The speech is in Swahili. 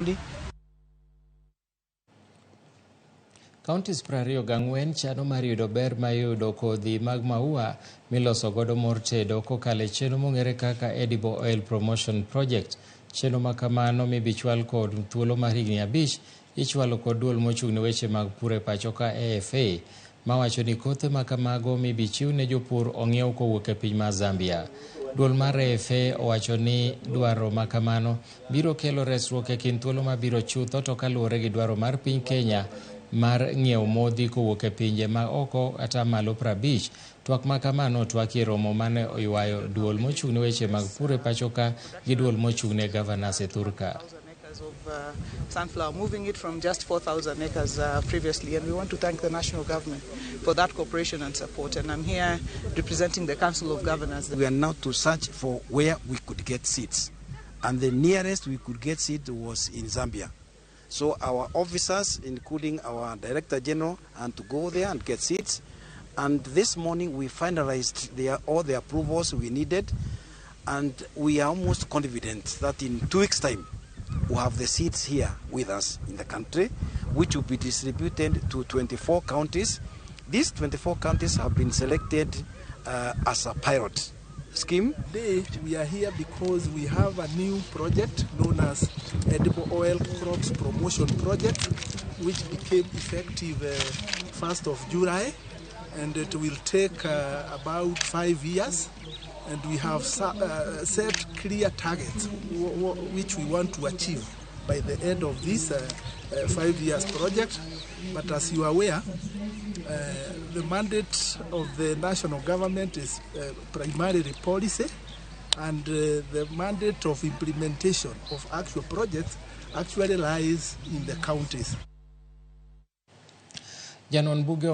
Burundi. Kaontis 24 chano mar yudo ber mayudo kodhi mag maua miloso godo mor tedo kokale chenro mong'ere kaka Edible Oil Promotion Project. Chenro ma kamano mibichwal kod thuolo mar higni 5 ichwalo kod duol mochung' ne weche mag pur e pacho ka AFA mawacho ni kothe ma kamago mibichiw ne jopur ong'iew kowuok e piny mar Zambia. Duol mar AFA owacho ni dwaro ma kamano biro kelo resruok e kind thuolo mabiro chutho to kaluwore gi dwaro mar piny Kenya mar ng'iew modhi kowuok e pinje ma oko ata malo 50. Twak ma kamano twaki romo mane oywayo duol mochung' ne weche mag pur e pacho ka gi duol mochung' ne governors e Thurka. Of sunflower, moving it from just 4,000 acres previously, and we want to thank the national government for that cooperation and support. And I'm here representing the Council of Governors. We are now to search for where we could get seeds, and the nearest we could get seed was in Zambia. So our officers, including our Director General, and to go there and get seeds. And this morning we finalized all the approvals we needed, and we are almost confident that in 2 weeks' time we have the seeds here with us in the country, which will be distributed to 24 counties. These 24 counties have been selected as a pilot scheme. Today we are here because we have a new project known as Edible Oil Crops Promotion Project, which became effective 1st of July, and it will take about 5 years. And we have set clear targets which we want to achieve by the end of this 5 years project. But as you are aware, the mandate of the national government is primarily policy, and the mandate of implementation of actual projects actually lies in the counties. Janon Buge